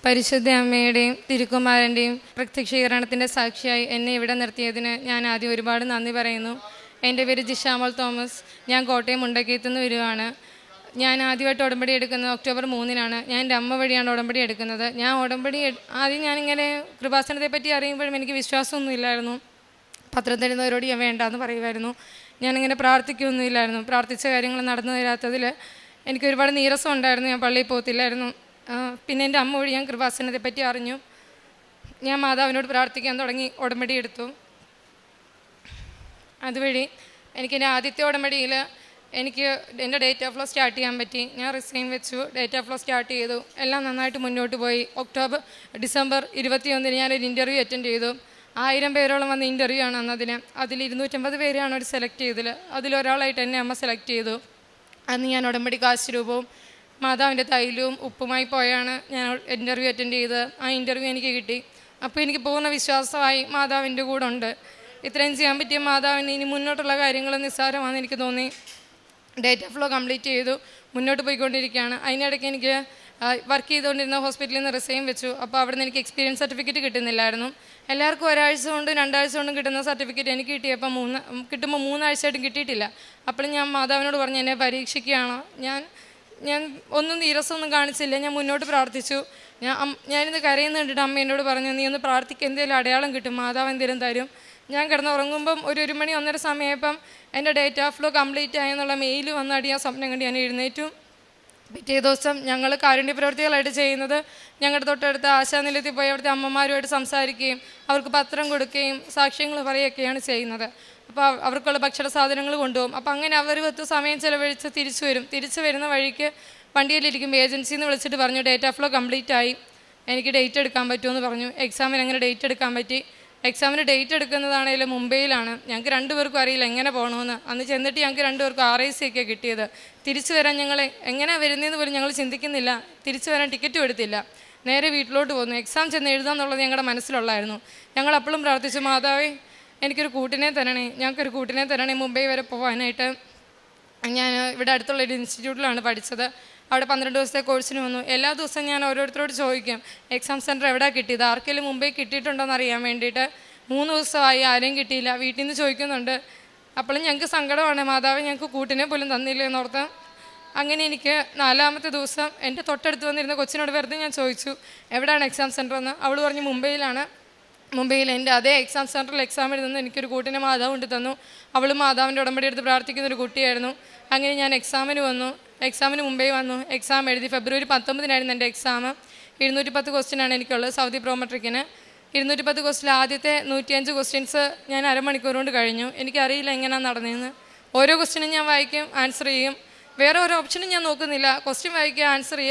പരിശുദ്ധ അമ്മയുടെയും തിരുക്കുമാരൻ്റെയും പ്രത്യക്ഷീകരണത്തിൻ്റെ സാക്ഷിയായി എന്നെ ഇവിടെ നിർത്തിയതിന് ഞാൻ ആദ്യം ഒരുപാട് നന്ദി പറയുന്നു. എൻ്റെ പേര് ജിഷാമോൾ തോമസ്. ഞാൻ കോട്ടയം മുണ്ടക്കയത്തുനിന്ന് വരുവാണ്. ഞാൻ ആദ്യമായിട്ട് ഉടമ്പടി എടുക്കുന്നത് ഒക്ടോബർ 3-നാണ്. ഞാൻ എൻ്റെ അമ്മ വഴിയാണ് ഉടമ്പടി എടുക്കുന്നത്. ആദ്യം ഞാനിങ്ങനെ കൃപാസനത്തെ പറ്റി അറിയുമ്പോഴും എനിക്ക് വിശ്വാസമൊന്നും ഇല്ലായിരുന്നു. പത്രം തരുന്നവരോട് ഞാൻ വേണ്ടാന്ന് പറയുമായിരുന്നു. ഞാനിങ്ങനെ പ്രാർത്ഥിക്കുകയൊന്നുമില്ലായിരുന്നു. പ്രാർത്ഥിച്ച കാര്യങ്ങൾ നടന്നു തരാത്തതിൽ എനിക്ക് ഒരുപാട് നീരസം ഉണ്ടായിരുന്നു. ഞാൻ പള്ളിയിൽ പോകത്തില്ലായിരുന്നു. പിന്നെ എൻ്റെ അമ്മ വഴി ഞാൻ കൃപാസനത്തെ പറ്റി അറിഞ്ഞു. ഞാൻ മാതാവിനോട് പ്രാർത്ഥിക്കാൻ തുടങ്ങി, ഉടമ്പടി എടുത്തു. അതുവഴി എനിക്ക് എൻ്റെ ആദ്യത്തെ ഉടമ്പടിയിൽ എനിക്ക് എൻ്റെ ഡേറ്റ് ഓഫ് ഫ്ലോ സ്റ്റാർട്ട് ചെയ്യാൻ പറ്റി. ഞാൻ റിസൈൻ വെച്ചു, ഡേറ്റ് ഓഫ് ഫ്ലോ സ്റ്റാർട്ട് ചെയ്തു. എല്ലാം നന്നായിട്ട് മുന്നോട്ട് പോയി. ഡിസംബർ 21 ഞാനൊരു ഇൻ്റർവ്യൂ അറ്റൻഡ് ചെയ്തു. 1000 പേരോളം വന്ന ഇൻ്റർവ്യൂ ആണ് അന്നതിന്. അതിൽ 250 പേരെയാണ് അവർ സെലക്ട് ചെയ്തത്. അതിലൊരാളായിട്ട് എന്നെ അമ്മ സെലക്ട് ചെയ്തു. അന്ന് ഞാൻ ഉടമ്പടി കാശ് രൂപവും മാതാവിൻ്റെ തൈലവും ഉപ്പുമായി പോയാണ് ഞാൻ ഇൻ്റർവ്യൂ അറ്റൻഡ് ചെയ്തത്. ആ ഇൻ്റർവ്യൂ എനിക്ക് കിട്ടി. അപ്പോൾ എനിക്ക് പൂർണ്ണ വിശ്വാസമായി മാതാവിൻ്റെ കൂടെ ഉണ്ട്. ഇത്രയും ചെയ്യാൻ പറ്റിയ മാതാവിന് ഇനി മുന്നോട്ടുള്ള കാര്യങ്ങൾ നിസ്സാരമാണെന്ന് എനിക്ക് തോന്നി. ഡേറ്റ് ഓഫ് ഫ്ലോ കംപ്ലീറ്റ് ചെയ്തു, മുന്നോട്ട് പോയിക്കൊണ്ടിരിക്കുകയാണ്. അതിനിടയ്ക്ക് എനിക്ക് വർക്ക് ചെയ്തുകൊണ്ടിരുന്ന ഹോസ്പിറ്റലിൽ നിന്ന് റിസൈൻ വെച്ചു. അപ്പോൾ അവിടെ നിന്ന് എനിക്ക് എക്സ്പീരിയൻസ് സർട്ടിഫിക്കറ്റ് കിട്ടുന്നില്ലായിരുന്നു. എല്ലാവർക്കും ഒരാഴ്ച കൊണ്ടും 2 ആഴ്ച കൊണ്ടും കിട്ടുന്ന സർട്ടിഫിക്കറ്റ് എനിക്ക് കിട്ടിയപ്പോൾ കിട്ടുമ്പോൾ 3 ആഴ്ചയായിട്ടും കിട്ടിയിട്ടില്ല. അപ്പോഴും ഞാൻ മാതാവിനോട് പറഞ്ഞു, എന്നെ പരീക്ഷിക്കുകയാണോ? ഞാൻ ഒന്നും നീരസമൊന്നും കാണിച്ചില്ല. ഞാൻ മുന്നോട്ട് പ്രാർത്ഥിച്ചു. ഞാനിന്ന് കരയുന്നുണ്ടിട്ട് അമ്മ എന്നോട് പറഞ്ഞു, നീ ഒന്ന് പ്രാർത്ഥിക്കുക, എന്തെങ്കിലും അടയാളം കിട്ടും, മാതാവ് എന്തെങ്കിലും തരും. ഞാൻ കിടന്നുറങ്ങുമ്പം ഒരു 1 മണി 1:30 സമയപ്പം എൻ്റെ ഡേറ്റ് ഓഫ് ഫ്ലോ കംപ്ലീറ്റ് ആയെന്നുള്ള മെയിൽ വന്നടി ഞാൻ സ്വപ്നം കണ്ട് ഞാൻ എഴുന്നേറ്റു. പിറ്റേ ദിവസം ഞങ്ങൾ കാരുണ്യ പ്രവൃത്തികളായിട്ട് ചെയ്യുന്നത് ഞങ്ങളുടെ തൊട്ടടുത്ത ആശാനിലയത്തിൽ പോയി അവിടുത്തെ അമ്മമാരുമായിട്ട് സംസാരിക്കുകയും അവർക്ക് പത്രം കൊടുക്കുകയും സാക്ഷ്യങ്ങൾ പറയുകയൊക്കെയാണ് ചെയ്യുന്നത്. അപ്പോൾ അവർക്കുള്ള ഭക്ഷണ സാധനങ്ങൾ കൊണ്ടുപോകും. അപ്പോൾ അങ്ങനെ അവർ 10 സമയം ചിലവഴിച്ച് തിരിച്ചു വരും. തിരിച്ചു വരുന്ന വഴിക്ക് വണ്ടിയിലിരിക്കുമ്പോൾ ഏജൻസിയിൽ നിന്ന് വിളിച്ചിട്ട് പറഞ്ഞു, ഡേറ്റ് ഓഫ് ഫ്ലോ കംപ്ലീറ്റ് ആയി, എനിക്ക് ഡേറ്റ് എടുക്കാൻ പറ്റുമെന്ന് പറഞ്ഞു. എക്സാമിന് അങ്ങനെ ഡേറ്റ് എടുക്കാൻ പറ്റി. എക്സാമിന് ഡേറ്റ് എടുക്കുന്നതാണെങ്കിലും മുംബൈയിലാണ്. ഞങ്ങൾക്ക് 2 പേർക്കും അറിയില്ല എങ്ങനെ പോകണമെന്ന്. അന്ന് ചെന്നിട്ട് ഞങ്ങൾക്ക് 2 പേർക്കും RIC ഒക്കെ കിട്ടിയത്. തിരിച്ചു വരാൻ ഞങ്ങൾ എങ്ങനെ വരുന്നതെന്ന് പോലും ഞങ്ങൾ ചിന്തിക്കുന്നില്ല. തിരിച്ചു വരാൻ ടിക്കറ്റും എടുത്തില്ല. നേരെ വീട്ടിലോട്ട് പോകുന്നു. എക്സാം ചെന്ന് എഴുതാമെന്നുള്ളത് ഞങ്ങളുടെ മനസ്സിലുള്ളായിരുന്നു. ഞങ്ങൾ അപ്പോഴും പ്രാർത്ഥിച്ചു, മാതാവേ എനിക്കൊരു കൂട്ടിനെ തരണേ മുംബൈ വരെ പോകാനായിട്ട്. ഞാൻ ഇവിടെ അടുത്തുള്ള ഒരു ഇൻസ്റ്റിറ്റ്യൂട്ടിലാണ് പഠിച്ചത്. അവിടെ 12 ദിവസത്തെ കോഴ്സിന് വന്നു. എല്ലാ ദിവസവും ഞാൻ ഓരോരുത്തരോട് ചോദിക്കും, എക്സാം സെൻറ്റർ എവിടെയാണ് കിട്ടിയത്, ആർക്കെങ്കിലും മുംബൈ കിട്ടിയിട്ടുണ്ടോയെന്ന് അറിയാൻ വേണ്ടിയിട്ട്. 3 ദിവസമായി ആരെയും കിട്ടിയില്ല. വീട്ടിൽ നിന്ന് ചോദിക്കുന്നുണ്ട്. അപ്പോഴും ഞങ്ങൾക്ക് സങ്കടമാണ്, മാതാവ് ഞങ്ങൾക്ക് കൂട്ടിനെ പോലും തന്നില്ല എന്നോർത്ത്. അങ്ങനെ എനിക്ക് 4ാമത്തെ ദിവസം എൻ്റെ തൊട്ടടുത്ത് വന്നിരുന്ന കൊച്ചിനോട് വെറുതെ ഞാൻ ചോദിച്ചു, എവിടെയാണ് എക്സാം സെൻറ്റർ എന്ന്. അവൾ പറഞ്ഞു, മുംബൈയിലാണ്. മുംബൈയിൽ എൻ്റെ അതേ എക്സാം സെൻറ്ററിൽ എക്സാം എഴുതുന്ന എനിക്കൊരു കൂട്ടിനെ മാതാവ് കൊണ്ട് തന്നു. അവളും മാതാവിൻ്റെ ഉടമ്പടി എടുത്ത് പ്രാർത്ഥിക്കുന്നൊരു കുട്ടിയായിരുന്നു. അങ്ങനെ ഞാൻ എക്സാമിന് മുംബൈ വന്നു. എക്സാം എഴുതി. ഫെബ്രുവരി 19-നായിരുന്നു എൻ്റെ എക്സാം. 210 ക്വസ്റ്റ്യനാണ് എനിക്കുള്ളത് സൗദി പ്രോമെട്രിക്കിന്. 210 ക്വസ്റ്റ്യൻ ആദ്യത്തെ 105 ക്വസ്റ്റ്യൻസ് ഞാൻ അരമണിക്കൂർ കൊണ്ട് കഴിഞ്ഞു. എനിക്കറിയില്ല എങ്ങനെയാണ് നടന്നതെന്ന്. ഓരോ ക്വസ്റ്റ്യനും ഞാൻ വായിക്കും, ആൻസർ ചെയ്യും. വേറെ ഓരോ ഓപ്ഷനും ഞാൻ നോക്കുന്നില്ല. ക്വസ്റ്റ്യൻ വായിക്കുക, ആൻസർ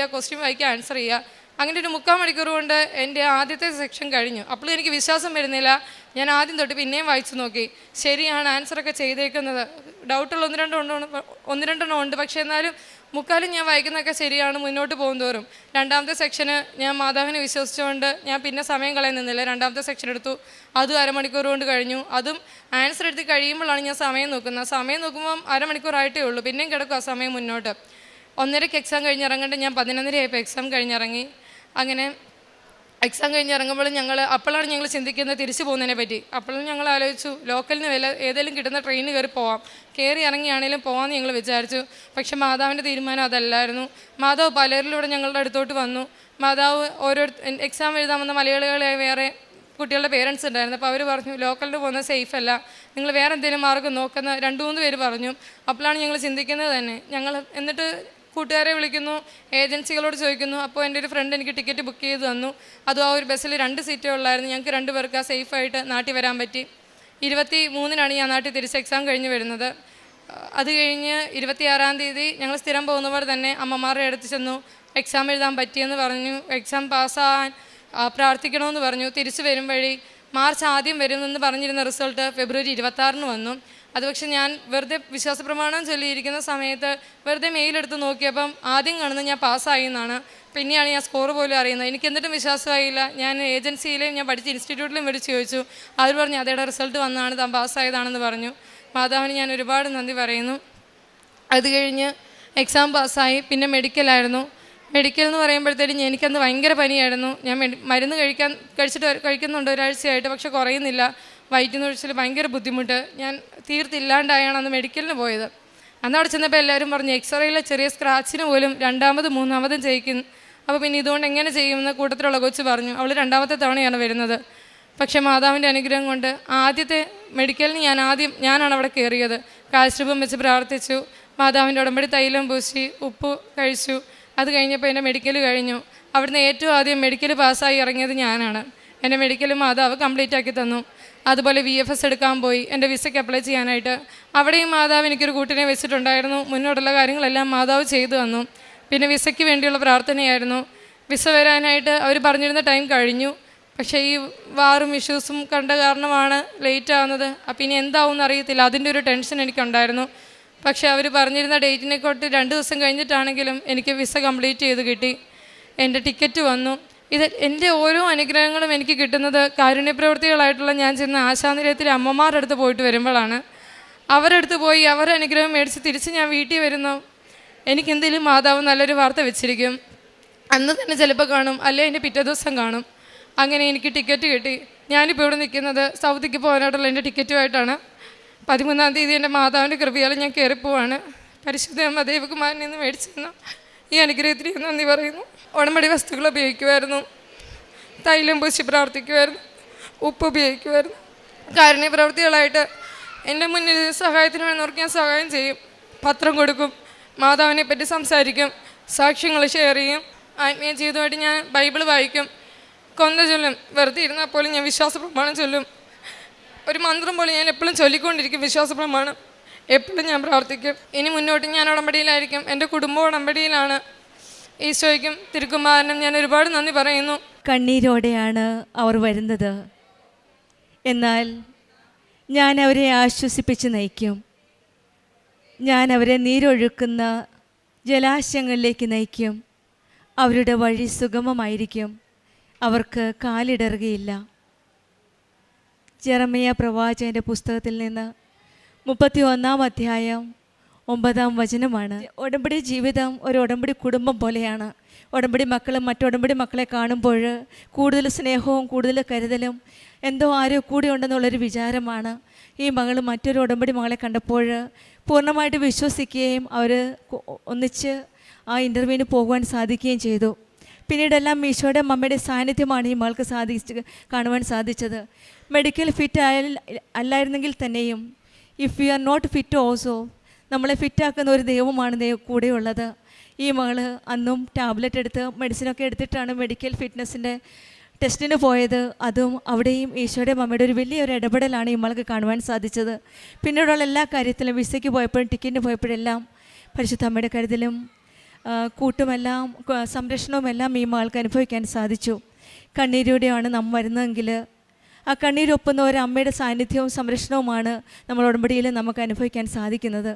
ചെയ്യുക. അങ്ങനെ ഒരു 3/4 മണിക്കൂർ കൊണ്ട് എൻ്റെ ആദ്യത്തെ സെക്ഷൻ കഴിഞ്ഞു. അപ്പോഴും എനിക്ക് വിശ്വാസം വരുന്നില്ല. ഞാൻ ആദ്യം തൊട്ട് പിന്നെയും വായിച്ചു നോക്കി. ശരിയാണ്, ആൻസറൊക്കെ ചെയ്തേക്കുന്നത്. ഡൗട്ടുള്ള 1-2 ഉണ്ട്. പക്ഷേ എന്നാലും 3/4 ഞാൻ വായിക്കുന്നതൊക്കെ ശരിയാണ്. മുന്നോട്ട് പോകുന്തോറും 2ാമത്തെ സെക്ഷന് ഞാൻ മാതാവിനെ വിശ്വസിച്ചുകൊണ്ട് ഞാൻ പിന്നെ സമയം കളയുന്നില്ല. 2ാമത്തെ സെക്ഷൻ എടുത്തു. അതും അരമണിക്കൂർ കൊണ്ട് കഴിഞ്ഞു. അതും ആൻസർ എടുത്ത് കഴിയുമ്പോഴാണ് ഞാൻ സമയം നോക്കുന്നത്. സമയം നോക്കുമ്പം അരമണിക്കൂറായിട്ടേ ഉള്ളൂ. പിന്നെയും കിടക്കും ആ സമയം മുന്നോട്ട്. 1:30-ക്ക് എക്സാം കഴിഞ്ഞിറങ്ങേണ്ട ഞാൻ 11:30 എക്സാം കഴിഞ്ഞിറങ്ങി. അങ്ങനെ എക്സാം കഴിഞ്ഞിറങ്ങുമ്പോൾ അപ്പോഴാണ് ഞങ്ങൾ ചിന്തിക്കുന്നത് തിരിച്ചു പോകുന്നതിനെ പറ്റി. അപ്പോഴും ഞങ്ങൾ ആലോചിച്ചു, ലോക്കലിന് ഏതെങ്കിലും കിട്ടുന്ന ട്രെയിനിൽ കയറി ഇറങ്ങിയാണെങ്കിലും പോകാമെന്ന് ഞങ്ങൾ വിചാരിച്ചു. പക്ഷെ മാതാവിൻ്റെ തീരുമാനം അതല്ലായിരുന്നു. മാതാവ് പലരിലൂടെ ഞങ്ങളുടെ അടുത്തോട്ട് വന്നു. മാതാവ് എക്സാം എഴുതാൻ വന്ന മലയാളികളെ വേറെ കുട്ടികളുടെ പേരൻസ് ഉണ്ടായിരുന്നു. അപ്പോൾ അവർ പറഞ്ഞു, ലോക്കലിന് പോകുന്നത് സേഫ് അല്ല, നിങ്ങൾ വേറെ എന്തെങ്കിലും മാർഗ്ഗം നോക്കുന്ന 2-3 പേര് പറഞ്ഞു. അപ്പോഴാണ് ഞങ്ങൾ ചിന്തിക്കുന്നത് തന്നെ. എന്നിട്ട് കൂട്ടുകാരെ വിളിക്കുന്നു, ഏജൻസികളോട് ചോദിക്കുന്നു. അപ്പോൾ എൻ്റെ ഒരു ഫ്രണ്ട് എനിക്ക് ടിക്കറ്റ് ബുക്ക് ചെയ്ത് തന്നു. അതും ആ ഒരു ബസ്സിൽ 2 സീറ്റേ ഉള്ളായിരുന്നു. ഞങ്ങൾക്ക് 2 പേർക്ക് സേഫായിട്ട് നാട്ടിൽ വരാൻ പറ്റി. 23-നാണ് ഞാൻ നാട്ടിൽ തിരിച്ച് എക്സാം കഴിഞ്ഞ് വരുന്നത്. അത് കഴിഞ്ഞ് 26-ാം തീയതി ഞങ്ങൾ സ്ഥിരം പോകുന്നവർ തന്നെ അമ്മമാരുടെ അടുത്ത് ചെന്നു. എക്സാം എഴുതാൻ പറ്റിയെന്ന് പറഞ്ഞു. എക്സാം പാസ്സാകാൻ പ്രാർത്ഥിക്കണമെന്ന് പറഞ്ഞു. തിരിച്ചു വരും വഴി മാർച്ച് ആദ്യം വരുമെന്ന് പറഞ്ഞിരുന്ന റിസൾട്ട് ഫെബ്രുവരി 26-ന് വന്നു. അത് പക്ഷെ ഞാൻ വെറുതെ വിശ്വാസപ്രമാണം ചൊല്ലിയിരിക്കുന്ന സമയത്ത് വെറുതെ മെയിലെടുത്ത് നോക്കിയപ്പം ആദ്യം കാണുന്നത് ഞാൻ പാസ്സായി എന്നാണ്. പിന്നെയാണ് ഞാൻ സ്കോർ പോലും അറിയുന്നത്. എനിക്ക് എന്നിട്ടും വിശ്വാസമായില്ല. ഞാൻ ഏജൻസിയിലും ഞാൻ പഠിച്ച ഇൻസ്റ്റിറ്റ്യൂട്ടിലും വിളിച്ച് ചോദിച്ചു. അവർ പറഞ്ഞു, അതേടെ റിസൾട്ട് വന്നതാണ്, താൻ പാസ്സായതാണെന്ന് പറഞ്ഞു. മാതാവിന് ഞാൻ ഒരുപാട് നന്ദി പറയുന്നു. അത് കഴിഞ്ഞ് എക്സാം പാസ്സായി. പിന്നെ മെഡിക്കലായിരുന്നു. മെഡിക്കൽ എന്ന് പറയുമ്പോഴത്തേക്കും എനിക്കന്ന് ഭയങ്കര പനിയായിരുന്നു. ഞാൻ മരുന്ന് കഴിക്കുന്നുണ്ട് ഒരാഴ്ചയായിട്ട്, പക്ഷെ കുറയുന്നില്ല. വയറ്റിൽ ഒഴിച്ചിൽ ഭയങ്കര ബുദ്ധിമുട്ട്. ഞാൻ തീർത്തില്ലാണ്ടായാണ് അന്ന് മെഡിക്കലിന് പോയത്. അന്ന് അവിടെ ചെന്നപ്പോൾ എല്ലാവരും പറഞ്ഞു എക്സ്റേയിലെ ചെറിയ സ്ക്രാച്ചിന് പോലും രണ്ടാമതും മൂന്നാമതും ചെയ്യിക്കുന്നു. അപ്പോൾ പിന്നെ ഇതുകൊണ്ട് എങ്ങനെ ചെയ്യുമെന്ന് കൂട്ടത്തിലുള്ള കൊച്ച് പറഞ്ഞു. അവൾ രണ്ടാമത്തെ തവണയാണ് വരുന്നത്. പക്ഷേ മാതാവിൻ്റെ അനുഗ്രഹം കൊണ്ട് ആദ്യത്തെ മെഡിക്കലിന് ഞാനാണ് അവിടെ കയറിയത്. കാൽസ്രൂപം വെച്ച് പ്രാർത്ഥിച്ചു, മാതാവിൻ്റെ ഉടമ്പടി തൈലം പൂശി, ഉപ്പ് കഴിച്ചു. അത് കഴിഞ്ഞപ്പോൾ എൻ്റെ മെഡിക്കൽ കഴിഞ്ഞു. അവിടുന്ന് ഏറ്റവും ആദ്യം മെഡിക്കൽ പാസ്സായി ഇറങ്ങിയത് ഞാനാണ്. എൻ്റെ മെഡിക്കൽ മാതാവ് കംപ്ലീറ്റ് ആക്കി തന്നു. അതുപോലെ VFS എടുക്കാൻ പോയി എൻ്റെ വിസയ്ക്ക് അപ്ലൈ ചെയ്യാനായിട്ട്. അവിടെയും മാതാവ് എനിക്കൊരു കൂട്ടിനെ വെച്ചിട്ടുണ്ടായിരുന്നു. മുന്നോട്ടുള്ള കാര്യങ്ങളെല്ലാം മാതാവ് ചെയ്തു തന്നു. പിന്നെ വിസയ്ക്ക് വേണ്ടിയുള്ള പ്രാർത്ഥനയായിരുന്നു. വിസ വരാനായിട്ട് അവർ പറഞ്ഞിരുന്ന ടൈം കഴിഞ്ഞു. പക്ഷേ ഈ വാറും ഇഷ്യൂസും കണ്ട കാരണമാണ് ലേറ്റ് ആവുന്നത്. അപ്പം ഇനി എന്താവും അറിയത്തില്ല. അതിൻ്റെ ഒരു ടെൻഷൻ എനിക്കുണ്ടായിരുന്നു. പക്ഷേ അവർ പറഞ്ഞിരുന്ന ഡേറ്റിനെ തൊട്ട് 2 ദിവസം കഴിഞ്ഞിട്ടാണെങ്കിലും എനിക്ക് വിസ കംപ്ലീറ്റ് ചെയ്ത് കിട്ടി. എൻ്റെ ടിക്കറ്റ് വന്നു. ഇത് എൻ്റെ ഓരോ അനുഗ്രഹങ്ങളും എനിക്ക് കിട്ടുന്നത് കാരുണ്യപ്രവൃത്തികളായിട്ടുള്ള ഞാൻ ചെന്ന ആശാനിലയത്തിലെ അമ്മമാരുടെ അടുത്ത് പോയിട്ട് വരുമ്പോഴാണ്. അവരുടെ അടുത്ത് പോയി അവരുടെ അനുഗ്രഹം മേടിച്ച് തിരിച്ച് ഞാൻ വീട്ടിൽ വരുന്നു. എനിക്കെന്തെങ്കിലും മാതാവ് നല്ലൊരു വാർത്ത വെച്ചിരിക്കും. അന്ന് തന്നെ ചിലപ്പോൾ കാണും, അല്ലെങ്കിൽ എൻ്റെ പിറ്റേ ദിവസം കാണും. അങ്ങനെ എനിക്ക് ടിക്കറ്റ് കിട്ടി. ഞാനിപ്പോൾ ഇവിടെ നിൽക്കുന്നത് സൗദിക്ക് പോകാനായിട്ടുള്ള എൻ്റെ ടിക്കറ്റുമായിട്ടാണ്. 13-ാം തീയതി എൻ്റെ മാതാവിൻ്റെ കൃപയാൽ ഞാൻ കയറിപ്പോവാണ്. പരിശുദ്ധ അമ്മ ദേവകുമാരനിൽ നിന്ന് മേടിച്ചിരുന്ന ഈ അനുഗ്രഹത്തിന് നന്ദി പറയുന്നു. ഉടമ്പടി വസ്തുക്കൾ ഉപയോഗിക്കുമായിരുന്നു, തൈലം പൂശി പ്രാർത്ഥിക്കുമായിരുന്നു, ഉപ്പ് ഉപയോഗിക്കുമായിരുന്നു. കാരുണ്യ പ്രവൃത്തികളായിട്ട് എൻ്റെ മുന്നിൽ സഹായത്തിന് വേണമെന്നവർക്ക് ഞാൻ സഹായം ചെയ്യും. പത്രം കൊടുക്കും, മാതാവിനെ പറ്റി സംസാരിക്കും, സാക്ഷ്യങ്ങൾ ഷെയർ ചെയ്യും. ആത്മീയ ജീവിതമായിട്ട് ഞാൻ ബൈബിൾ വായിക്കും, കൊന്ത ചൊല്ലും. വെറുതെ ഇരുന്നാൽ പോലും ഞാൻ വിശ്വാസ പ്രമാണം ചൊല്ലും. ഒരു മന്ത്രം പോലെ ഞാൻ എപ്പോഴും ചൊല്ലിക്കൊണ്ടിരിക്കും വിശ്വാസ പ്രമാണം. എപ്പോഴും ഞാൻ പ്രാർത്ഥിക്കും. ഇനി മുന്നോട്ട് ഞാൻ ഉടമ്പടിയിലായിരിക്കും. എൻ്റെ കുടുംബം ഉടമ്പടിയിലാണ്. ഈശോയ്ക്കും തിരുക്കുമാരനും ഞാൻ ഒരുപാട് നന്ദി പറയുന്നു. കണ്ണീരോടെയാണ് അവർ വരുന്നത്. എന്നാൽ ഞാൻ അവരെ ആശ്വസിപ്പിച്ച് നയിക്കും. ഞാൻ അവരെ നീരൊഴുക്കുന്ന ജലാശയങ്ങളിലേക്ക് നയിക്കും. അവരുടെ വഴി സുഗമമായിരിക്കും. അവർക്ക് കാലിടറുകയില്ല. ജെറമ്യ പ്രവാചകൻ്റെ പുസ്തകത്തിൽ നിന്ന് 31-ാം അധ്യായം 9-ാം വചനമാണ്. ഉടമ്പടി ജീവിതം ഒരു ഉടമ്പടി കുടുംബം പോലെയാണ്. ഉടമ്പടി മക്കളും മറ്റുടമ്പടി മക്കളെ കാണുമ്പോൾ കൂടുതൽ സ്നേഹവും കൂടുതൽ കരുതലും എന്തോ ആരോ കൂടെ ഉണ്ടെന്നുള്ളൊരു വിചാരമാണ്. ഈ മകൾ മറ്റൊരു ഉടമ്പടി മകളെ കണ്ടപ്പോൾ പൂർണ്ണമായിട്ട് വിശ്വസിക്കുകയും അവർ ഒന്നിച്ച് ആ ഇൻ്റർവ്യൂവിന് പോകുവാൻ സാധിക്കുകയും ചെയ്തു. പിന്നീടെല്ലാം ഈശോയുടെ മമ്മയുടെ സാന്നിധ്യമാണ് ഈ മകൾക്ക് കാണുവാൻ സാധിച്ചത്. മെഡിക്കൽ ഫിറ്റ് അല്ലായിരുന്നെങ്കിൽ തന്നെയും if you are not fit also നമ്മളെ ഫിറ്റാക്കുന്ന ഒരു ദൈവമാണ് കൂടെയുള്ളത്. ഈ മകൾ അന്നും ടാബ്ലറ്റ് എടുത്ത് മെഡിസിനൊക്കെ എടുത്തിട്ടാണ് മെഡിക്കൽ ഫിറ്റ്നസിൻ്റെ ടെസ്റ്റിന് പോയത്. അതും അവിടെയും ഈശോയുടെ മമ്മയുടെ ഒരു വലിയൊരു ഇടപെടലാണ് ഈ മകൾക്ക് കാണുവാൻ സാധിച്ചത്. പിന്നീടുള്ള എല്ലാ കാര്യത്തിലും വിസയ്ക്ക് പോയപ്പോഴും ടിക്കറ്റിന് പോയപ്പോഴെല്ലാം പരിശുദ്ധ അമ്മയുടെ കരുതലും കൂട്ടുമെല്ലാം സംരക്ഷണവുമെല്ലാം ഈ മകൾക്ക് അനുഭവിക്കാൻ സാധിച്ചു. കണ്ണീരോടെയാണ് നാം വരുന്നതെങ്കിൽ ആ കണ്ണീരൊപ്പുന്ന ഒരു അമ്മയുടെ സാന്നിധ്യവും സംരക്ഷണവുമാണ് നമ്മൾ ഉടമ്പടിയിൽ നമുക്ക് അനുഭവിക്കാൻ സാധിക്കുന്നത്.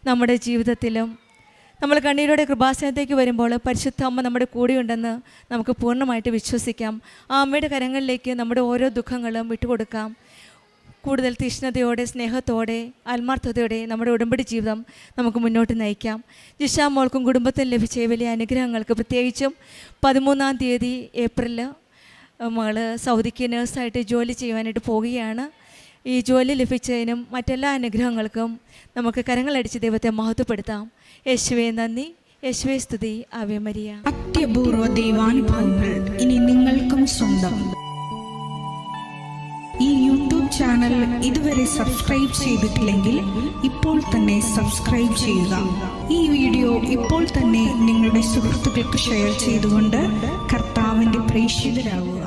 നമ്മുടെ ജീവിതത്തിലും നമ്മൾ കണ്ണീരോടെ കൃപാസനത്തേക്ക് വരുമ്പോൾ പരിശുദ്ധ അമ്മ നമ്മുടെ കൂടെയുണ്ടെന്ന് നമുക്ക് പൂർണ്ണമായിട്ട് വിശ്വസിക്കാം. ആ അമ്മയുടെ കരങ്ങളിലേക്ക് നമ്മുടെ ഓരോ ദുഃഖങ്ങളും വിട്ടുകൊടുക്കാം. കൂടുതൽ തീഷ്ണതയോടെ, സ്നേഹത്തോടെ, ആത്മാർത്ഥതയോടെ നമ്മുടെ ഉടമ്പടി ജീവിതം നമുക്ക് മുന്നോട്ട് നയിക്കാം. ജിഷ മോൾക്കും കുടുംബത്തിന് ലഭിച്ച വലിയ അനുഗ്രഹങ്ങൾക്ക് പ്രത്യേകിച്ചും 13-ാം തീയതി ഏപ്രിൽ മകൾ സൗദിക്ക് നേഴ്സായിട്ട് ജോലി ചെയ്യുവാനായിട്ട് പോവുകയാണ്. ഈ ജോലി ലഭിച്ചതിനും മറ്റെല്ലാ അനുഗ്രഹങ്ങൾക്കും നമുക്ക് കരങ്ങളടിച്ച് ദൈവത്തെ മഹത്വപ്പെടുത്താം. യേശുവേ നന്ദി, യേശുവേ സ്തുതി, ആവേ മരിയ. അത്യപൂർവ ദൈവാനുഭവങ്ങൾ ഇനി നിങ്ങൾക്കും സ്വന്തം. ഈ യൂട്യൂബ് ചാനൽ ഇതുവരെ സബ്സ്ക്രൈബ് ചെയ്തിട്ടില്ലെങ്കിൽ ഇപ്പോൾ തന്നെ സബ്സ്ക്രൈബ് ചെയ്യുക. ഈ വീഡിയോ ഇപ്പോൾ തന്നെ നിങ്ങളുടെ സുഹൃത്തുക്കൾക്ക് ഷെയർ ചെയ്തുകൊണ്ട് കർത്താവിൻ്റെ പ്രേക്ഷിതരാകുക.